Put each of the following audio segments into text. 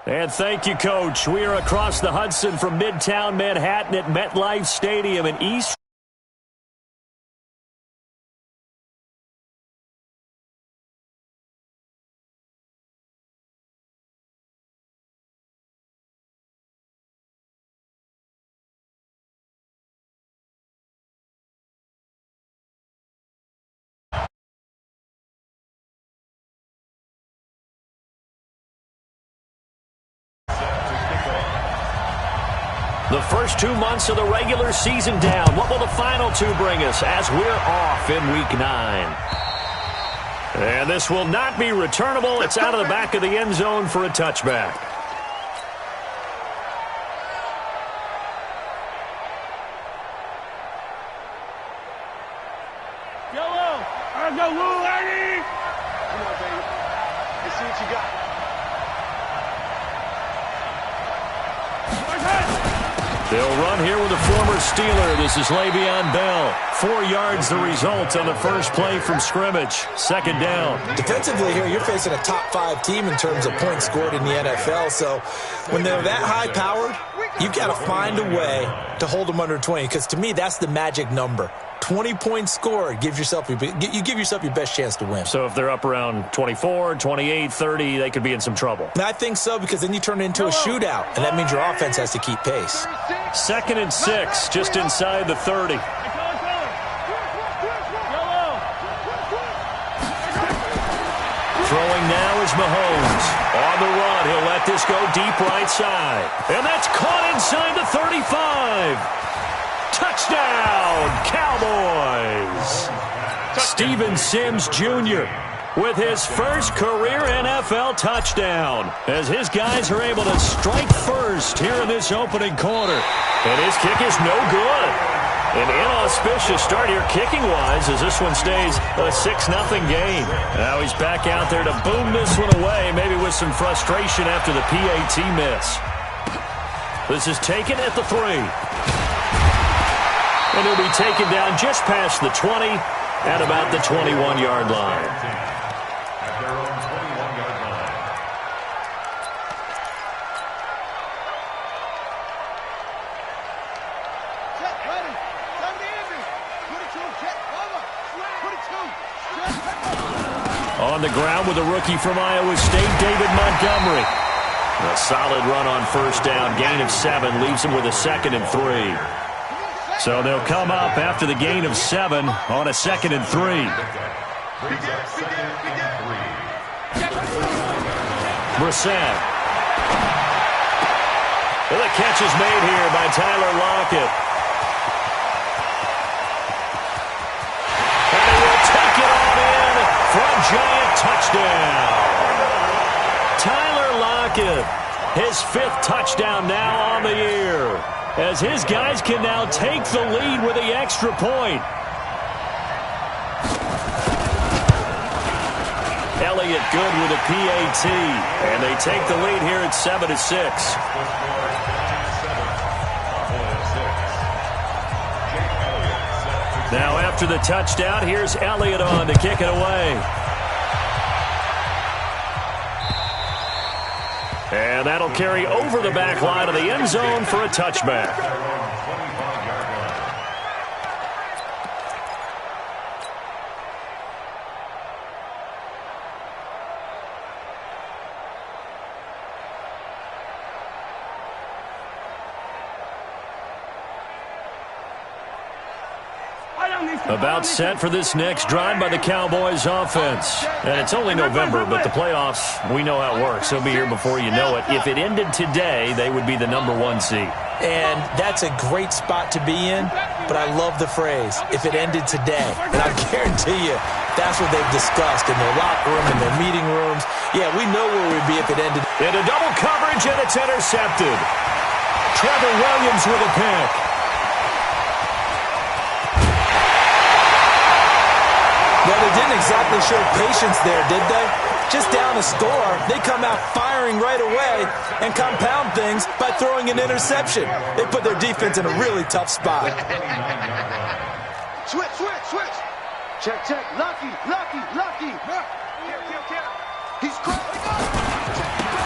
And thank you, Coach. We are across the Hudson from Midtown Manhattan at MetLife Stadium in East. The first 2 months of the regular season down. What will the final 2 bring us as we're off in Week 9? And this will not be returnable. It's out of the back of the end zone for a touchback. Yellow! I go, Lou, lady! Come on, baby. Let's see what you got. They'll run here with a former Steeler. This is Le'Veon Bell. 4 yards the result on the first play from scrimmage. Second down. Defensively here, you're facing a top 5 team in terms of points scored in the NFL. So when they're that high-powered, you've got to find a way to hold them under 20. Because to me, that's the magic number. 20 points scored, you give yourself your best chance to win. So if they're up around 24, 28, 30, they could be in some trouble. I think so, because then you turn it into a shootout, and that means your offense has to keep pace. 2nd and 6, just inside the 30. Throwing now is Mahomes. On the run, he'll let this go deep right side. And that's caught inside the 35. Touchdown, Cowboys! Steven Sims Jr. with his first career NFL touchdown as his guys are able to strike first here in this opening quarter. And his kick is no good. An inauspicious start here kicking-wise as this one stays a 6-0 game. Now he's back out there to boom this one away, maybe with some frustration after the PAT miss. This is taken at the 3. And he'll be taken down just past the 20 at about the 21-yard line. At their own 21-yard line. Check, ready. Come to Andrew. Put it to him, check. Over. Put it to him. Check. On the ground with a rookie from Iowa State, David Montgomery. A solid run on first down. Gain of 7 leaves him with a 2nd and 3. So they'll come up after the gain of 7 on a 2nd and 3. Brissett. Well, the catch is made here by Tyler Lockett. And he will take it on in for a giant touchdown. Tyler Lockett, his 5th touchdown now on the year, as his guys can now take the lead with the extra point. Elliott good with a PAT, and they take the lead here at 7-6. Now after the touchdown, here's Elliott on to kick it away. And that'll carry over the back line of the end zone for a touchback. About set for this next drive by the Cowboys offense. And it's only November, but the playoffs, we know how it works. They'll be here before you know it. If it ended today, they would be the #1 seed. And that's a great spot to be in, but I love the phrase, if it ended today. And I guarantee you, that's what they've discussed in their locker room, in their meeting rooms. Yeah, we know where we'd be if it ended. Into double coverage, and it's intercepted. Trevor Williams with a pick. Well, they didn't exactly show patience there, did they? Just down a score, they come out firing right away and compound things by throwing an interception. They put their defense in a really tough spot. Switch, switch, switch. Check, check. Lucky, lucky, lucky. He's crazy.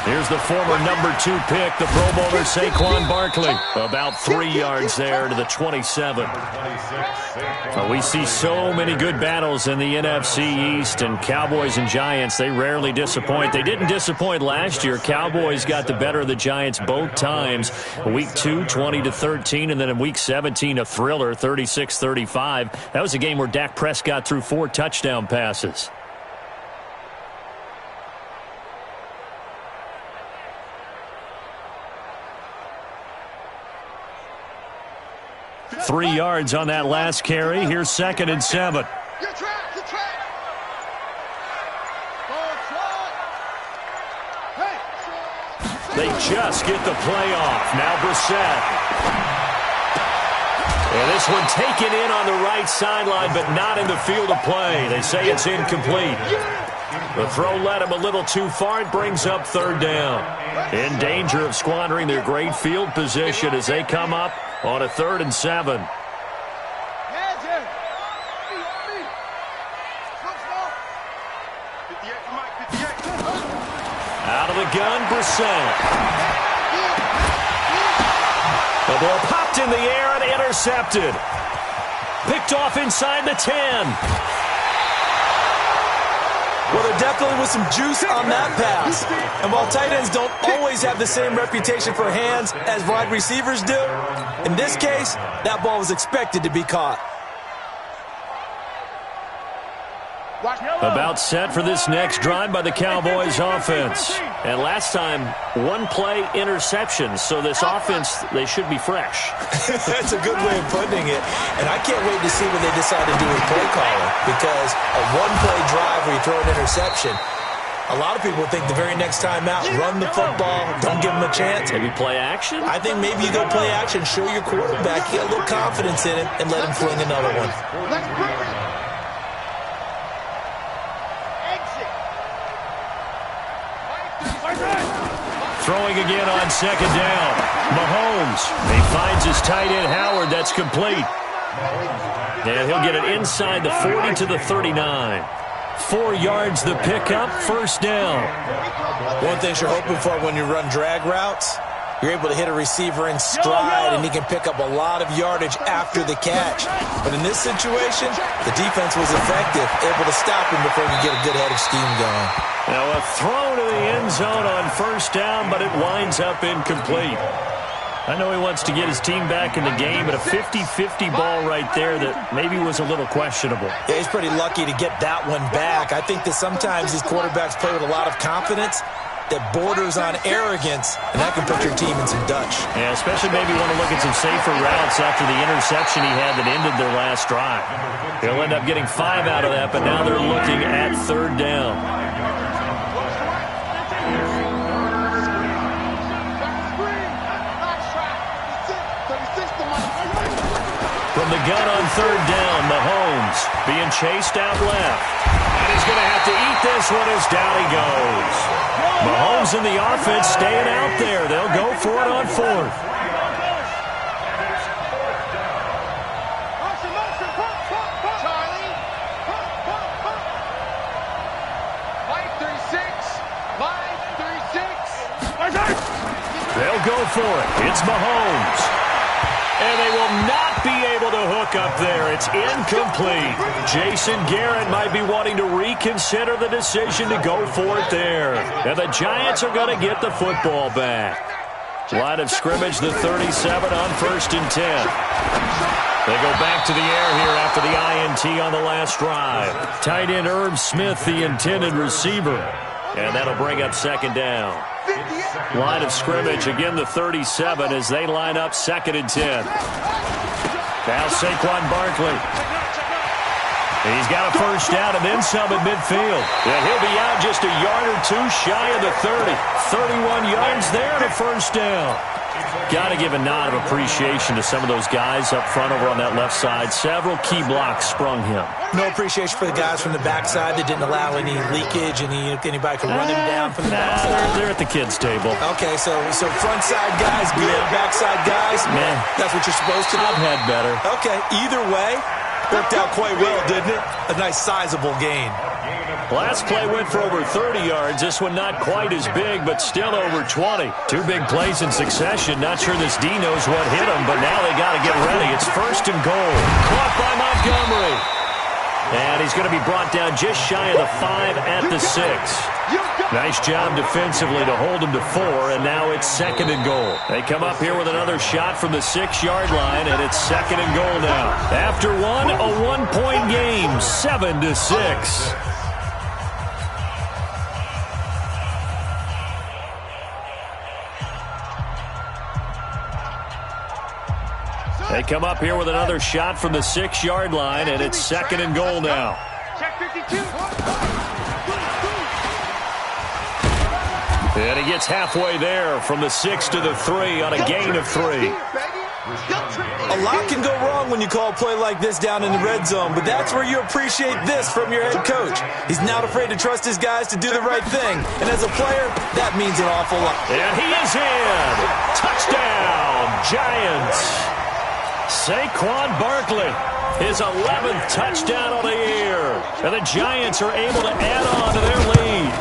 Here's Here's the former number 2 pick, the Pro Bowler Saquon Barkley. About 3 yards there to the 27. We see so many good battles in the NFC East, and Cowboys and Giants, they rarely disappoint. They didn't disappoint last year. Cowboys got the better of the Giants both times. Week 2, 20-13, and then in Week 17, a thriller, 36-35. That was a game where Dak Prescott threw 4 touchdown passes. Three yards on that last carry. Here's 2nd and 7. Get track, get track. They just get the play off. Now Brissett. And this one taken in on the right sideline, but not in the field of play. They say it's incomplete. The throw led him a little too far. It brings up 3rd down. In danger of squandering their great field position as they come up on a 3rd and 7. Out of the gun, Brissett. The ball popped in the air and intercepted. Picked off inside the 10. Well, there definitely was some juice on that pass. And while tight ends don't always have the same reputation for hands as wide receivers do, in this case, that ball was expected to be caught. About set for this next drive by the Cowboys offense. And last time, 1-play interception. So this offense, they should be fresh. That's a good way of putting it. And I can't wait to see what they decide to do with play calling. Because a 1-play drive where you throw an interception, a lot of people think the very next time out, run the football, don't give them a chance. Maybe play action? I think maybe you go play action, show your quarterback, get a little confidence in him, and let him fling another one. Throwing again on 2nd down. Mahomes. He finds his tight end Howard. That's complete. And he'll get it inside the 40 to the 39. 4 yards the pickup, 1st down. One thing you're hoping for when you run drag routes, you're able to hit a receiver in stride, and he can pick up a lot of yardage after the catch. But in this situation, the defense was effective, able to stop him before you get a good head of steam going. Now a throw to the end zone on 1st down, but it winds up incomplete. I know he wants to get his team back in the game, but a 50-50 ball right there that maybe was a little questionable. Yeah, he's pretty lucky to get that one back. I think that sometimes these quarterbacks play with a lot of confidence that borders on arrogance, and that can put your team in some Dutch. Yeah, especially maybe want to look at some safer routes after the interception he had that ended their last drive. They'll end up getting 5 out of that, but now they're looking at 3rd down. From the gun on 3rd down, Mahomes being chased out left. And he's going to have to eat this one as down he goes. Mahomes and the offense staying out there. They'll go for it on 4th. They'll go for it. It's Mahomes. And they will not be able to hook up there. It's incomplete. Jason Garrett might be wanting to reconsider the decision to go for it there. And the Giants are going to get the football back. Line of scrimmage, the 37 on 1st and 10. They go back to the air here after the INT on the last drive. Tight end Irv Smith, the intended receiver. And that'll bring up 2nd down. Line of scrimmage, again the 37 as they line up 2nd and 10. Now Saquon Barkley. He's got a 1st down and then some at midfield. And he'll be out just a yard or 2 shy of the 30. 31 yards there and a 1st down. Got to give a nod of appreciation to some of those guys up front over on that left side. Several key blocks sprung him. No appreciation for the guys from the backside that didn't allow any leakage, anybody could run him down from the backside. They're at the kids' table. Okay, so front side guys, good, backside guys, man, that's what you're supposed to do. I've had better. Okay, either way, worked out quite well, didn't it? A nice sizable gain. Last play went for over 30 yards. This one not quite as big, but still over 20. Two big plays in succession. Not sure this D knows what hit him, but now they got to get ready. It's 1st and goal. Caught by Montgomery. And he's going to be brought down just shy of the 5 at the 6. Nice job defensively to hold him to 4, and now it's 2nd and goal. They come up here with another shot from the 6-yard line, and it's 2nd and goal now. After one, a 1-point game, 7-6. They come up here with another shot from the 6-yard line, and it's 2nd and goal now. Check 52. And he gets halfway there from the 6 to the 3 on a gain of 3. A lot can go wrong when you call a play like this down in the red zone, but that's where you appreciate this from your head coach. He's not afraid to trust his guys to do the right thing, and as a player, that means an awful lot. And he is in. Touchdown, Giants. Saquon Barkley, his 11th touchdown of the year. And the Giants are able to add on to their lead.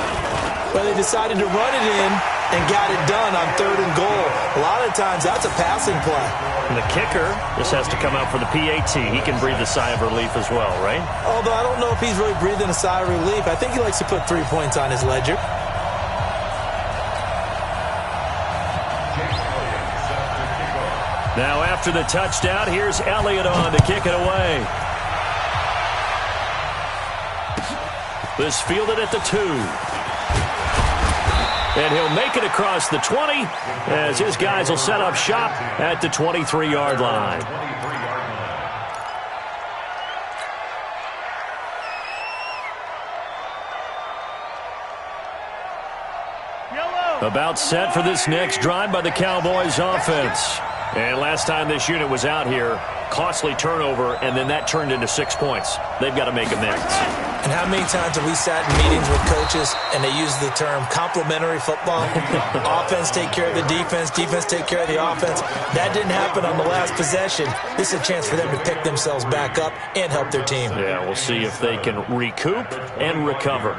Well, they decided to run it in and got it done on 3rd and goal. A lot of times, that's a passing play. And the kicker just has to come out for the PAT. He can breathe a sigh of relief as well, right? Although I don't know if he's really breathing a sigh of relief. I think he likes to put 3 points on his ledger. Now after the touchdown, here's Elliott on to kick it away. This fielded at the 2. And he'll make it across the 20 as his guys will set up shop at the 23-yard line. About set for this next drive by the Cowboys offense. And last time this unit was out here, costly turnover, and then that turned into 6 points. They've got to make amends. And how many times have we sat in meetings with coaches and they use the term complementary football? Offense take care of the defense, defense take care of the offense. That didn't happen on the last possession. This is a chance for them to pick themselves back up and help their team. Yeah, we'll see if they can recoup and recover.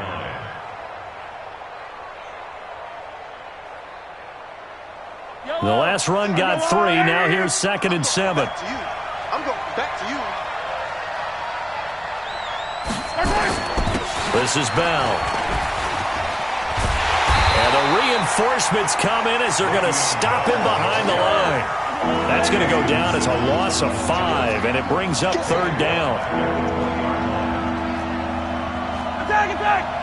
The last run got 3. Now here's 2nd and 7. I'm going back to you. This is Bell. And the reinforcements come in as they're going to stop him behind the line. That's going to go down as a loss of 5, and it brings up 3rd down. Attack, attack!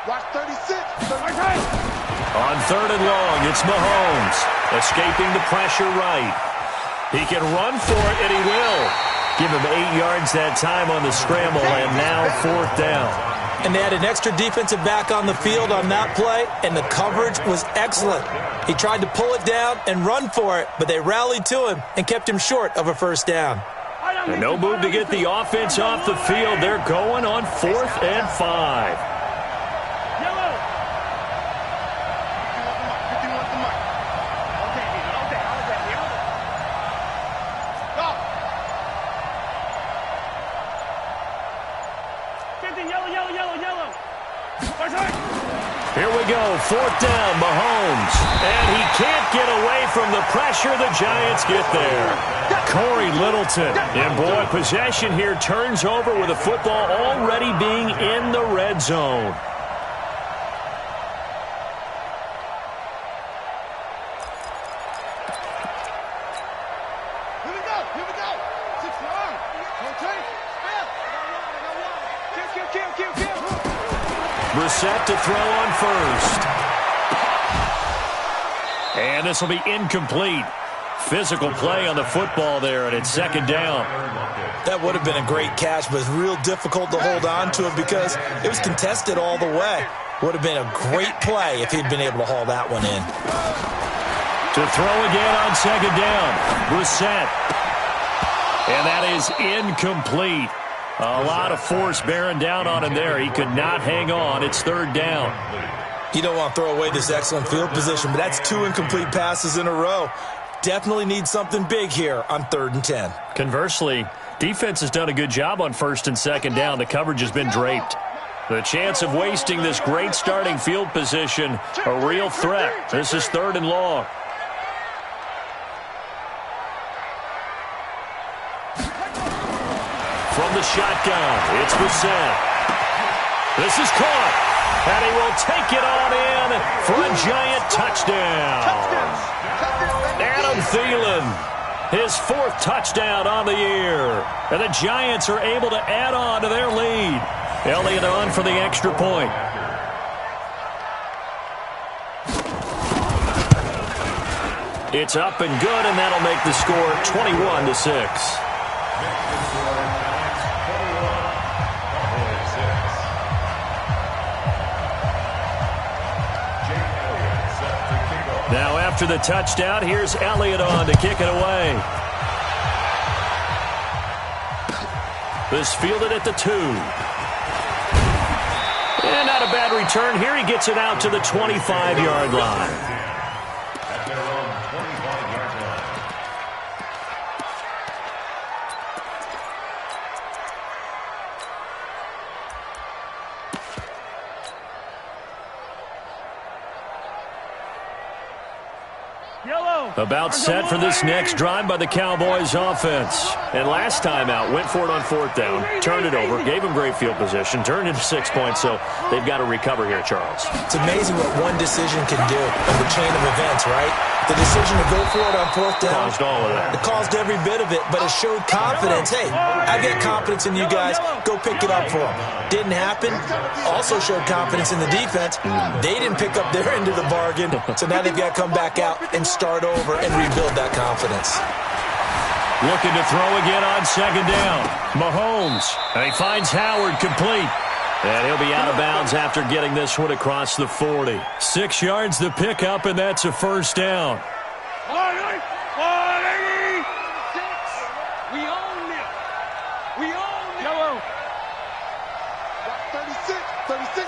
Watch 36. On 3rd and long, it's Mahomes. Escaping the pressure right. He can run for it, and he will. Give him 8 yards that time on the scramble, and now 4th down. And they had an extra defensive back on the field on that play, and the coverage was excellent. He tried to pull it down and run for it, but they rallied to him and kept him short of a 1st down. And no move to get the offense off the field. They're going on 4th and 5. Here we go, 4th down, Mahomes. And he can't get away from the pressure. The Giants get there. Corey Littleton. And boy, possession here turns over with the football already being in the red zone. Here we go, here we go. 6-yard. Rotate. Kill. Brissett to throw on 1st. And this will be incomplete. Physical play on the football there, and it's 2nd down. That would have been a great catch, but it's real difficult to hold on to it because it was contested all the way. Would have been a great play if he'd been able to haul that one in. To throw again on 2nd down. Brissett. And that is incomplete. A lot of force bearing down on him there. He could not hang on. It's 3rd down. You don't want to throw away this excellent field position, but that's 2 incomplete passes in a row. Definitely need something big here on 3rd and 10. Conversely, defense has done a good job on 1st and 2nd down. The coverage has been draped. The chance of wasting this great starting field position, a real threat. This is 3rd and long. From the shotgun, it's Brissett. This is caught, and he will take it on in for a giant touchdown. Adam Thielen, his 4th touchdown on the year. And the Giants are able to add on to their lead. Elliott on for the extra point. It's up and good, and that'll make the score 21-6. Now after the touchdown, here's Elliott on to kick it away. This fielded at the 2. And not a bad return here. He gets it out to the 25-yard line. At their own 25-yard line. About set for this next drive by the Cowboys offense. And last time out, went for it on 4th down, turned it over, gave them great field position, turned into 6 points, so they've got to recover here, Charles. It's amazing what one decision can do in the chain of events, right? The decision to go for it on 4th down. Caused all of that. It caused every bit of it, but it showed confidence. Hey, I got confidence in you guys. Go pick it up for them. Didn't happen. Also showed confidence in the defense. They didn't pick up their end of the bargain, so now they've got to come back out and start over and rebuild that confidence. Looking to throw again on 2nd down. Mahomes, and he finds Howard complete. And he'll be out of bounds after getting this one across the 40. 6 yards the pickup, and that's a 1st down. 186. We own it. We own it. Yellow. 36. 36.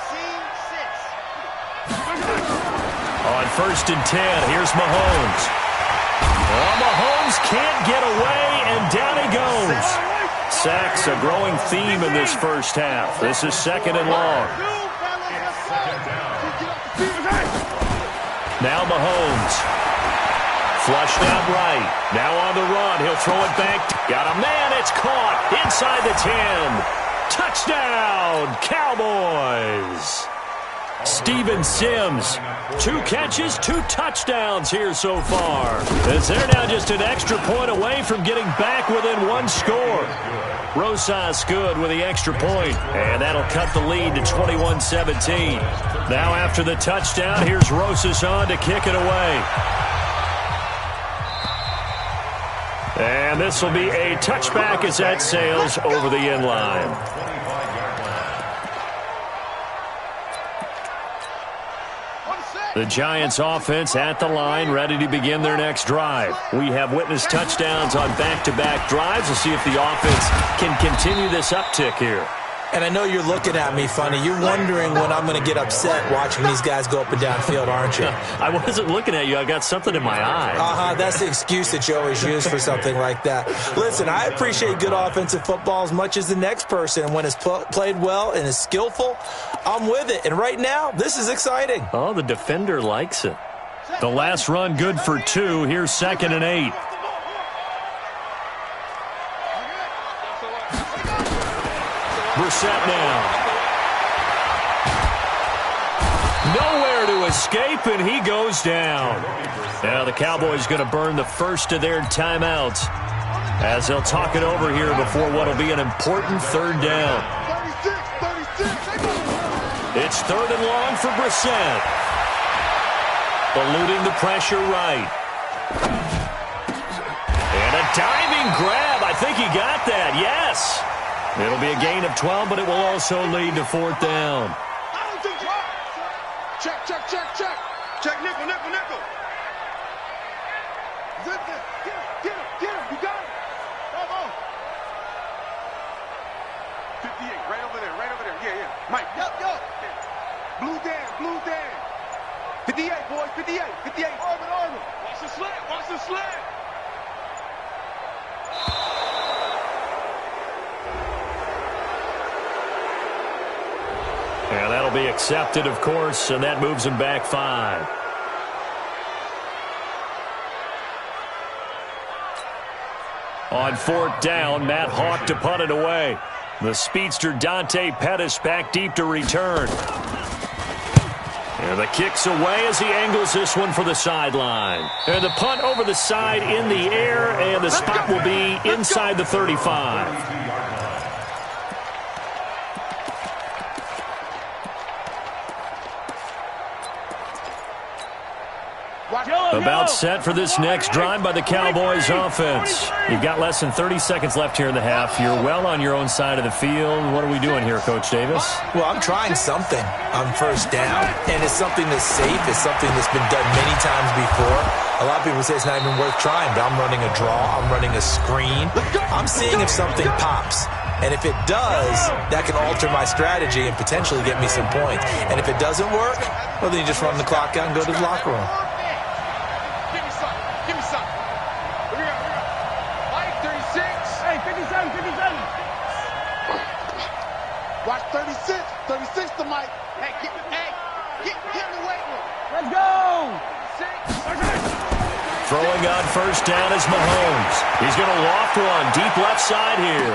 On 1st and 10, here's Mahomes. Oh, Mahomes can't get away, and down he goes. Sacks, a growing theme in this first half. This is 2nd and long. Now Mahomes. Flushed out right. Now on the run. He'll throw it back. Got a man. It's caught inside the 10. Touchdown, Cowboys. Steven Sims, 2 catches, 2 touchdowns here so far. As they're now just an extra point away from getting back within 1 score. Rosas good with the extra point, and that'll cut the lead to 21-17. Now after the touchdown, here's Rosas on to kick it away. And this will be a touchback as that sails over the end line. The Giants offense at the line, ready to begin their next drive. We have witnessed touchdowns on back-to-back drives. We'll see if the offense can continue this uptick here. And I know you're looking at me funny. You're wondering when I'm going to get upset watching these guys go up and down field, aren't you? I wasn't looking at you. I got something in my eye. That's the excuse that you always use for something like that. Listen, I appreciate good offensive football as much as the next person. And when it's played well and is skillful, I'm with it. And right now, this is exciting. Oh, the defender likes it. The last run good for 2. Here's 2nd and 8. Brissett now. Nowhere to escape, and he goes down. Now the Cowboys going to burn the first of their timeouts as they'll talk it over here before what will be an important 3rd down. It's 3rd and long for Brissett. Eluding the pressure right. And a diving grab. I think he got that. Yes. It'll be a gain of 12, but it will also lead to 4th down. Check. Check, nickel. Get him. You got it. Come on. 58, right over there. Yeah. Mike. Yup. Blue Dan. 58, boys, 58, 58. Armin. Watch the slant, watch the slant. Yeah, that'll be accepted, of course, and that moves him back 5. On 4th down, Matt Hawk to punt it away. The speedster Dante Pettis back deep to return. And the kick's away as he angles this one for the sideline. And the punt over the side in the air, and the spot will be inside the 35. About set for this next drive by the Cowboys offense. You've got less than 30 seconds left here in the half. You're well on your own side of the field. What are we doing here, Coach Davis? Well, I'm trying something on 1st down, and it's something that's safe. It's something that's been done many times before. A lot of people say it's not even worth trying, but I'm running a draw. I'm running a screen. I'm seeing if something pops. And if it does, that can alter my strategy and potentially get me some points. And if it doesn't work, well, then you just run the clock out and go to the locker room. Watch 36. 36 to Mike. Hey, get in the weight room. Let's go. Throwing on 1st down is Mahomes. He's going to loft one deep left side here.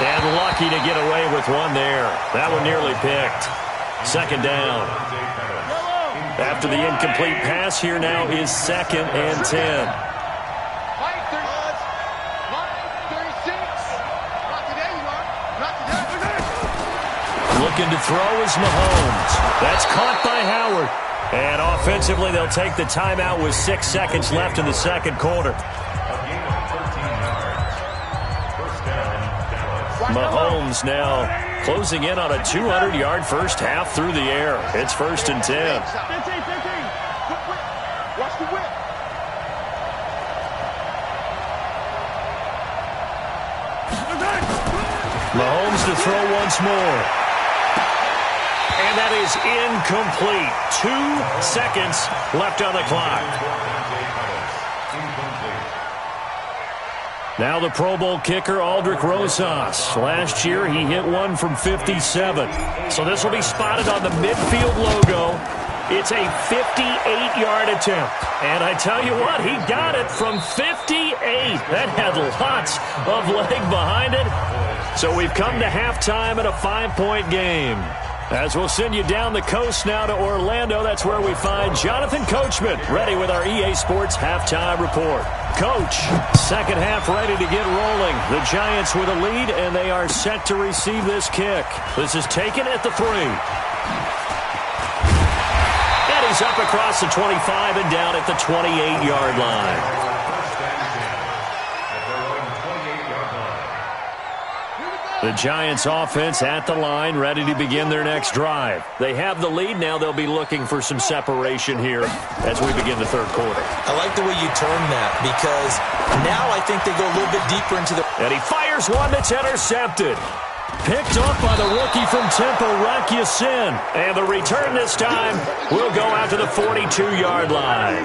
And lucky to get away with one there. That one nearly picked. 2nd down. After the incomplete pass, here now is 2nd and 10. Looking to throw is Mahomes. That's caught by Howard. And offensively, they'll take the timeout with 6 seconds left in the 2nd quarter. Mahomes now closing in on a 200-yard first half through the air. It's 1st and 10. 15. Watch the whip. Mahomes to throw once more. And that is incomplete. 2 seconds left on the clock. Now the Pro Bowl kicker, Aldrick Rosas. Last year, he hit one from 57. So this will be spotted on the midfield logo. It's a 58-yard attempt. And I tell you what, he got it from 58. That had lots of leg behind it. So we've come to halftime in a 5-point game. As we'll send you down the coast now to Orlando, that's where we find Jonathan Coachman ready with our EA Sports halftime report. Coach, 2nd half ready to get rolling. The Giants with a lead, and they are set to receive this kick. This is taken at the 3. And he's up across the 25 and down at the 28-yard line. The Giants offense at the line, ready to begin their next drive. They have the lead. Now they'll be looking for some separation here as we begin the 3rd quarter. I like the way you turn that because now I think they go a little bit deeper into the... And he fires one that's intercepted. Picked up by the rookie from Temple, Rocky Sin. And the return this time will go out to the 42-yard line.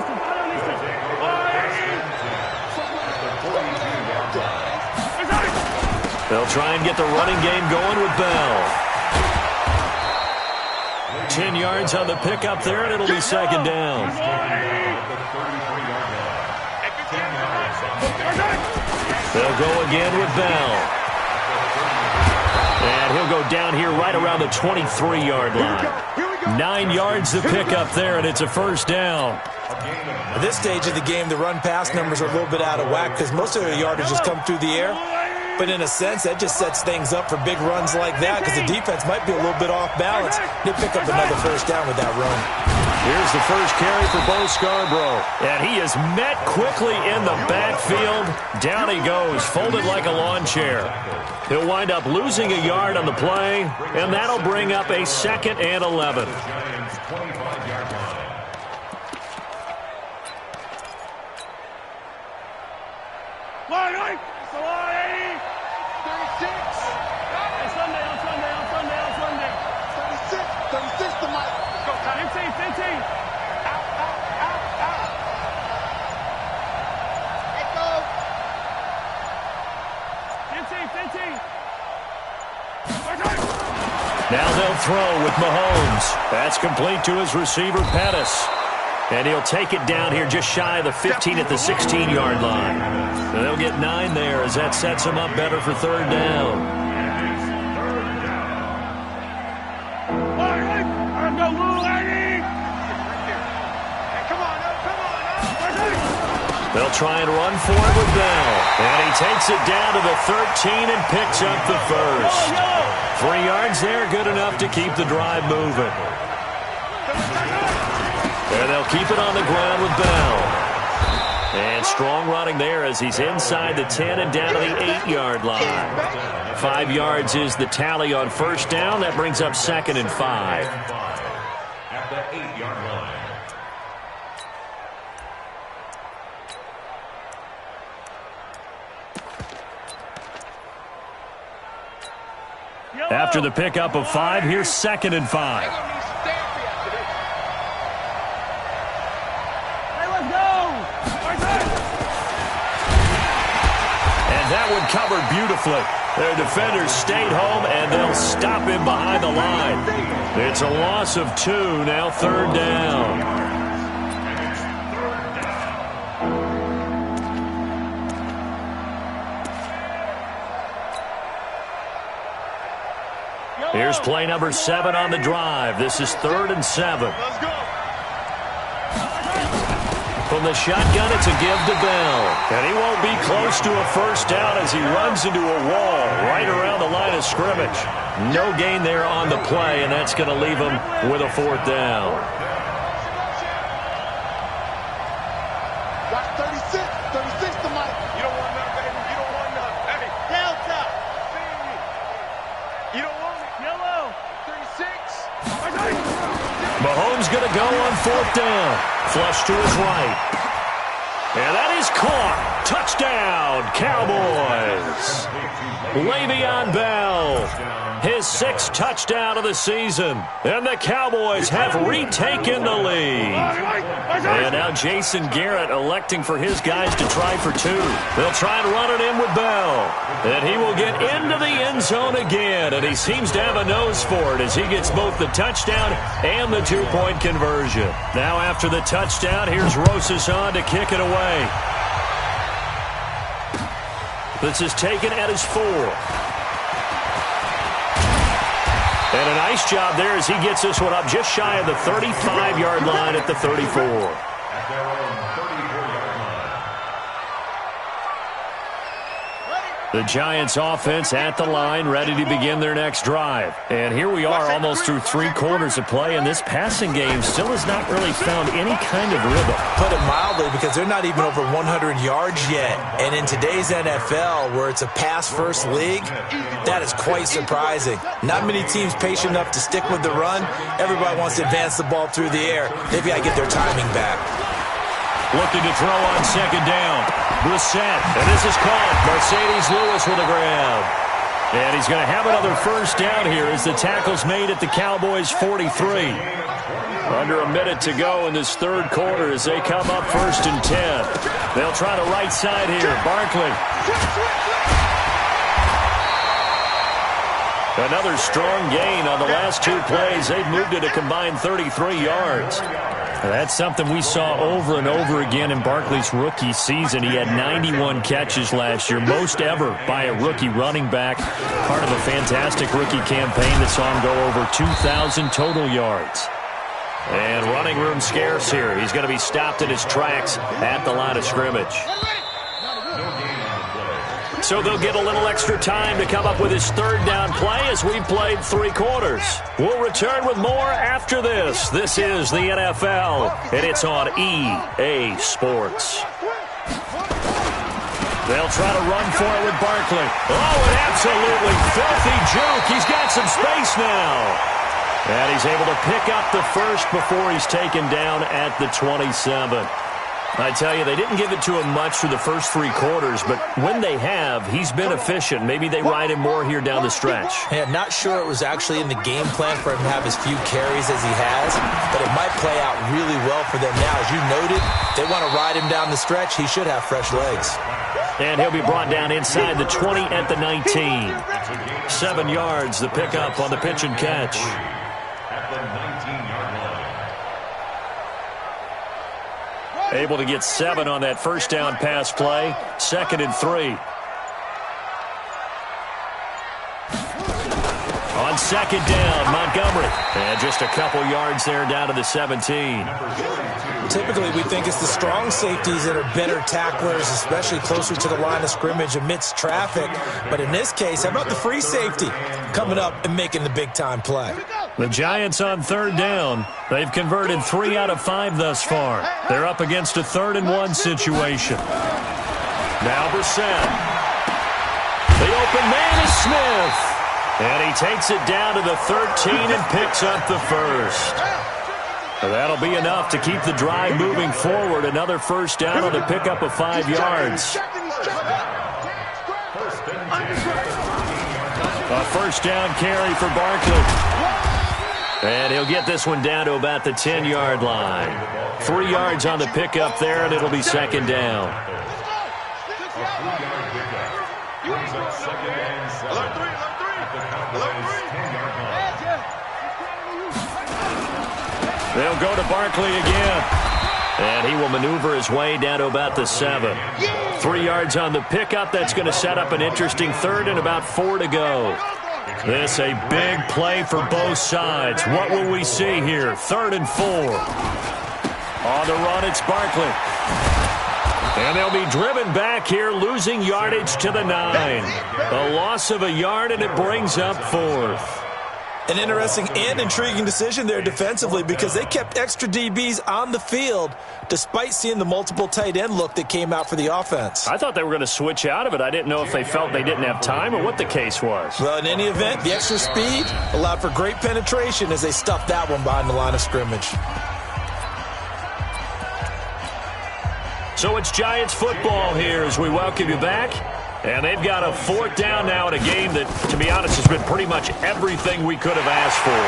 They'll try and get the running game going with Bell. 10 yards on the pickup there, and it'll be 2nd down. They'll go again with Bell. And he'll go down here right around the 23-yard line. 9 yards to pick up there, and it's a 1st down. At this stage of the game, the run-pass numbers are a little bit out of whack because most of their yardage has come through the air. But in a sense, that just sets things up for big runs like that because the defense might be a little bit off balance. They pick up another 1st down with that run. Here's the first carry for Bo Scarborough. And he is met quickly in the backfield. Down he goes, folded like a lawn chair. He'll wind up losing a yard on the play, and that'll bring up a 2nd and 11. Now they'll throw with Mahomes. That's complete to his receiver, Pettis. And he'll take it down here just shy of the 15 at the 16-yard line. And they'll get 9 there as that sets them up better for third down. They'll try and run for it with Bell. And he takes it down to the 13 and picks up the first. 3 yards there, good enough to keep the drive moving. And they'll keep it on the ground with Bell. And strong running there as he's inside the 10 and down to the 8-yard line. 5 yards is the tally on first down. That brings up 2nd and 5. At the 8-yard line. After the pickup of 5, here's 2nd and 5. That one covered beautifully. Their defenders stayed home, and they'll stop him behind the line. It's a loss of 2, now third down. Here's play number 7 on the drive. This is 3rd and 7. Let's go. From the shotgun, it's a give to Bell. And he won't be close to a first down as he runs into a wall right around the line of scrimmage. No gain there on the play, and that's going to leave him with a 4th down. Watch 36. 36 to Mike. You don't want nothing, baby. You don't want nothing. Hey, Delta. You don't want it. Yellow. 36. Mahomes going to go on 4th down. Flush to his right. And that is caught. Touchdown, Cowboys. Le'Veon Bell, his 6th touchdown of the season. And the Cowboys have retaken the lead. And now Jason Garrett electing for his guys to try for 2. They'll try and run it in with Bell. And he will get into the end zone again. And he seems to have a nose for it as he gets both the touchdown and the 2-point conversion. Now after the touchdown, here's Rosas on to kick it away. This is taken at his 4. And a nice job there as he gets this one up just shy of the 35-yard line at the 34. At their own 34-yard line. The Giants offense at the line, ready to begin their next drive. And here we are almost through 3 quarters of play, and this passing game still has not really found any kind of rhythm. Put it mildly, because they're not even over 100 yards yet. And in today's NFL, where it's a pass-first league, that is quite surprising. Not many teams patient enough to stick with the run. Everybody wants to advance the ball through the air. They've got to get their timing back. Looking to throw on 2nd down. Brissett, and this is caught. Mercedes Lewis with a grab. And he's going to have another first down here as the tackle's made at the Cowboys' 43. Under a minute to go in this 3rd quarter as they come up 1st and 10. They'll try the right side here. Barkley. Another strong gain on the last 2 plays. They've moved it a combined 33 yards. That's something we saw over and over again in Barkley's rookie season. He had 91 catches last year, most ever by a rookie running back. Part of a fantastic rookie campaign that saw him go over 2,000 total yards. And running room scarce here. He's going to be stopped in his tracks at the line of scrimmage. So they'll get a little extra time to come up with his 3rd down play as we've played 3 quarters. We'll return with more after this. This is the NFL, and it's on EA Sports. They'll try to run for it with Barkley. Oh, an absolutely filthy juke. He's got some space now. And he's able to pick up the first before he's taken down at the 27. I tell you, they didn't give it to him much for the first 3 quarters, but when they have, he's been efficient. Maybe they ride him more here down the stretch. Yeah, not sure it was actually in the game plan for him to have as few carries as he has, but it might play out really well for them now. As you noted, they want to ride him down the stretch. He should have fresh legs. And he'll be brought down inside the 20 at the 19. 7 yards, the pickup on the pitch and catch. At the 19-yard line. Able to get 7 on that first down pass play. 2nd and 3. On 2nd down, Montgomery. And just a couple yards there down to the 17. Typically, we think it's the strong safeties that are better tacklers, especially closer to the line of scrimmage amidst traffic. But in this case, how about the free safety coming up and making the big-time play? The Giants on 3rd down. They've converted 3 out of 5 thus far. They're up against a 3rd and 1 situation. Now Brissett. The open man is Smith. And he takes it down to the 13 and picks up the first. That'll be enough to keep the drive moving forward. Another first down on the pickup of 5 yards. A first down carry for Barkley. And he'll get this one down to about the 10-yard line. 3 yards on the pickup there, and it'll be 2nd down. They'll go to Barkley again. And he will maneuver his way down to about the 7. 3 yards on the pickup. That's going to set up an interesting 3rd and about 4 to go. This a big play for both sides. What will we see here? 3rd and 4. On the run, it's Barkley. And they'll be driven back here, losing yardage to the 9. A loss of a yard, and it brings up 4th. An interesting and intriguing decision there defensively because they kept extra DBs on the field despite seeing the multiple tight end look that came out for the offense. I thought they were going to switch out of it. I didn't know if they felt they didn't have time or what the case was. Well, in any event, the extra speed allowed for great penetration as they stuffed that one behind the line of scrimmage. So it's Giants football here as we welcome you back. And they've got a 4th down now in a game that, to be honest, has been pretty much everything we could have asked for.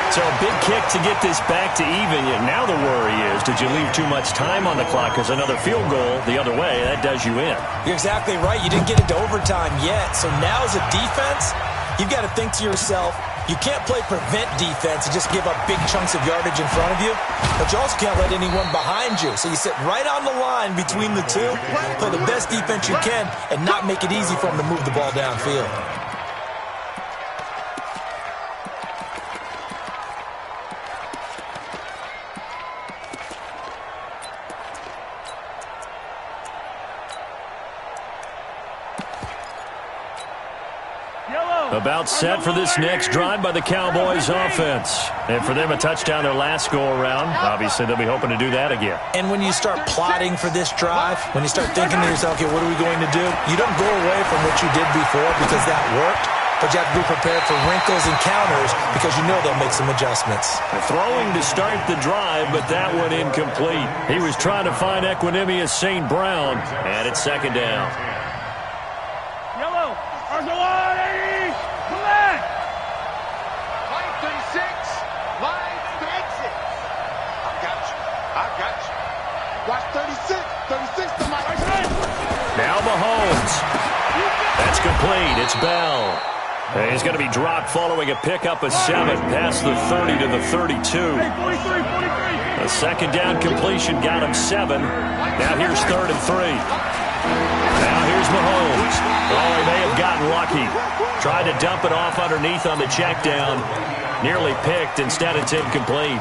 So a big kick to get this back to even. Yet now the worry is, did you leave too much time on the clock? Because another field goal the other way, that does you in. You're exactly right. You didn't get it to overtime yet. So now as a defense, you've got to think to yourself, you can't play prevent defense and just give up big chunks of yardage in front of you, but you also can't let anyone behind you. So you sit right on the line between the two, play the best defense you can, and not make it easy for them to move the ball downfield. About set for this next drive by the Cowboys offense. And for them, a touchdown their last go-around. Obviously, they'll be hoping to do that again. And when you start plotting for this drive, when you start thinking to yourself, okay, what are we going to do? You don't go away from what you did before because that worked, but you have to be prepared for wrinkles and counters because you know they'll make some adjustments. Throwing to start the drive, but that one incomplete. He was trying to find Equanimous St. Brown, and it's 2nd down. Yellow, Arsenal 80, come back. Line 36, line to exit. I got you. Watch 36 to my right. Now Mahomes. That's complete. It's Bell. And he's going to be dropped following a pickup of 7 past the 30 to the 32. A 2nd down completion got him 7. Now here's 3rd and 3. Now here's Mahomes. Oh, he may have gotten lucky. Tried to dump it off underneath on the check down. Nearly picked. Instead, it's incomplete.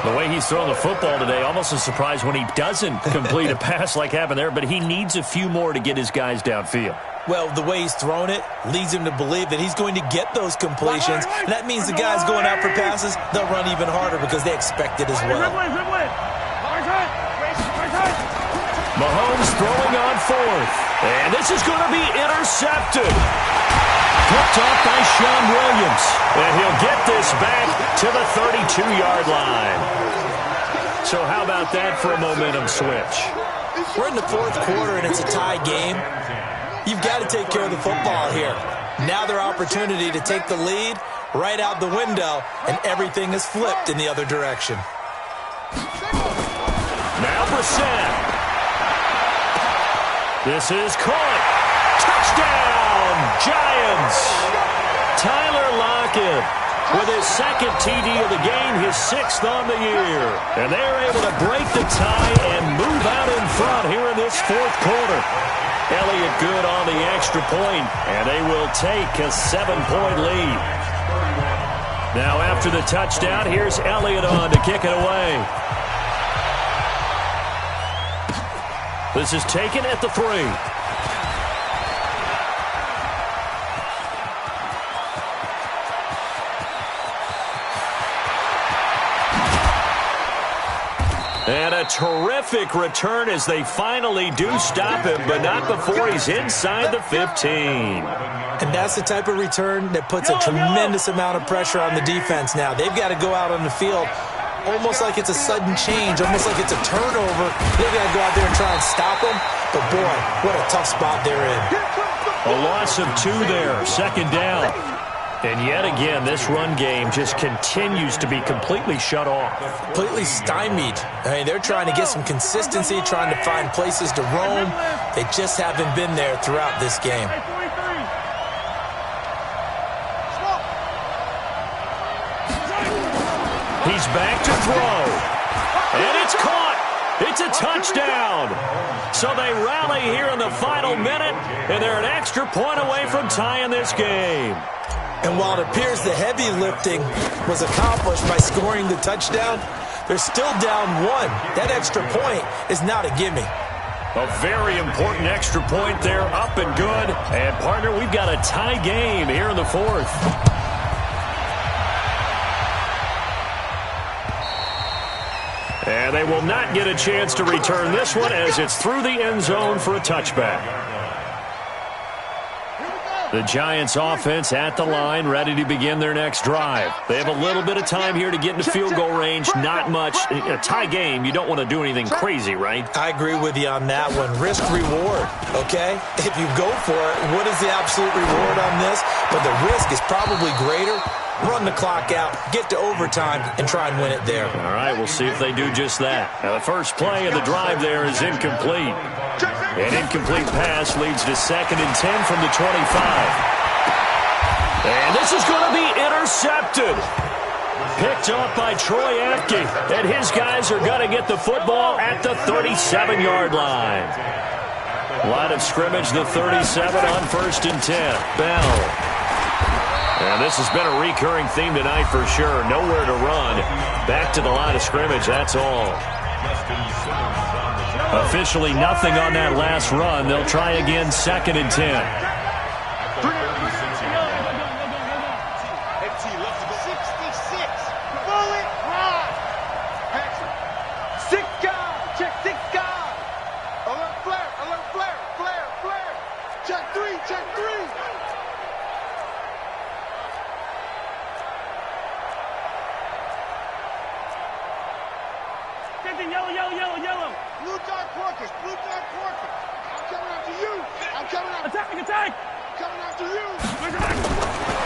The way he's throwing the football today, almost a surprise when he doesn't complete a pass like happened there, but he needs a few more to get his guys downfield. Well, the way he's thrown it leads him to believe that he's going to get those completions. And that means the guys going out for passes, they'll run even harder because they expect it as well. Mahomes throwing on 4th. And this is going to be intercepted. Picked off by Sean Williams. And he'll get this back to the 32-yard line. So how about that for a momentum switch? We're in the 4th quarter and it's a tie game. You've got to take care of the football here. Now their opportunity to take the lead right out the window, and everything is flipped in the other direction. Now Brissett. This is caught. Touchdown, Giants. second. With his second TD of the game, his 6th on the year. And they're able to break the tie and move out in front here in this 4th quarter. Elliott good on the extra point, and they will take a 7-point lead. Now after the touchdown, here's Elliott on to kick it away. This is taken at the 3. And a terrific return as they finally do stop him, but not before he's inside the 15. And that's the type of return that puts a tremendous amount of pressure on the defense now. They've got to go out on the field almost like it's a sudden change, almost like it's a turnover. They've got to go out there and try and stop them. But, boy, what a tough spot they're in. A loss of 2 there, 2nd down. And yet again, this run game just continues to be completely shut off. Completely stymied. I mean, they're trying to get some consistency, trying to find places to roam. They just haven't been there throughout this game. He's back to throw. And it's caught. It's a touchdown. So they rally here in the final minute, and they're an extra point away from tying this game. And while it appears the heavy lifting was accomplished by scoring the touchdown, they're still down 1. That extra point is not a gimme. A very important extra point there, up and good. And, partner, we've got a tie game here in the 4th. And they will not get a chance to return this one as it's through the end zone for a touchback. The Giants offense at the line, ready to begin their next drive. They have a little bit of time here to get into field goal range, not much. In a tie game, you don't want to do anything crazy, right? I agree with you on that one. Risk reward, okay? If you go for it, what is the absolute reward on this? But the risk is probably greater. Run the clock out, get to overtime, and try and win it there. All right, we'll see if they do just that. Now, the first play of the drive there is incomplete. An incomplete pass leads to 2nd and 10 from the 25. And this is going to be intercepted. Picked up by Troy Apke. And his guys are going to get the football at the 37-yard line. Line of scrimmage, the 37 on 1st and 10. Bell. And this has been a recurring theme tonight for sure. Nowhere to run. Back to the line of scrimmage, that's all. Officially nothing on that last run. They'll try again, 2nd and 10.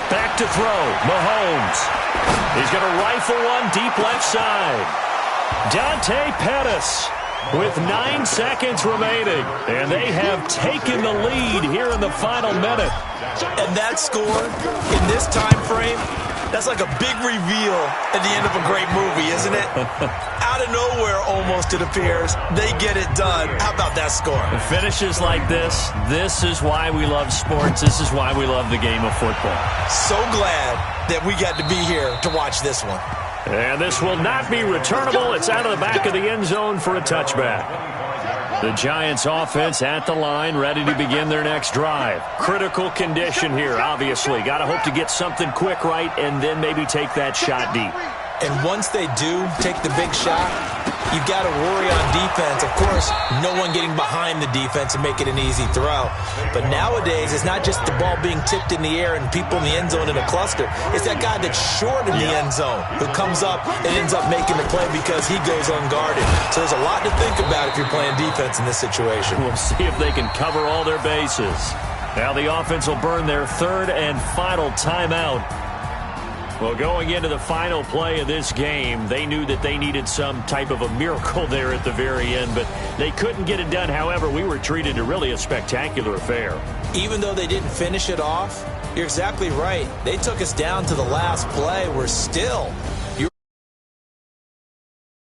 Back to throw, Mahomes. He's going to rifle one deep left side. Dante Pettis with 9 seconds remaining. And they have taken the lead here in the final minute. And that score in this time frame, that's like a big reveal at the end of a great movie, isn't it? Out of nowhere, almost, it appears. They get it done. How about that score? Finishes like this. This is why we love sports. This is why we love the game of football. So glad that we got to be here to watch this one. And this will not be returnable. It's out of the back of the end zone for a touchback. The Giants offense at the line, ready to begin their next drive. Critical condition here, obviously. Got to hope to get something quick right and then maybe take that shot deep. And once they do take the big shot, you've got to worry on defense. Of course, no one getting behind the defense and make it an easy throw. But nowadays, it's not just the ball being tipped in the air and people in the end zone in a cluster. It's that guy that's short in the end zone who comes up and ends up making the play because he goes unguarded. So there's a lot to think about if you're playing defense in this situation. We'll see if they can cover all their bases. Now the offense will burn their 3rd and final timeout. Well, going into the final play of this game, they knew that they needed some type of a miracle there at the very end, but they couldn't get it done. However, we were treated to really a spectacular affair. Even though they didn't finish it off, you're exactly right. They took us down to the last play. We're still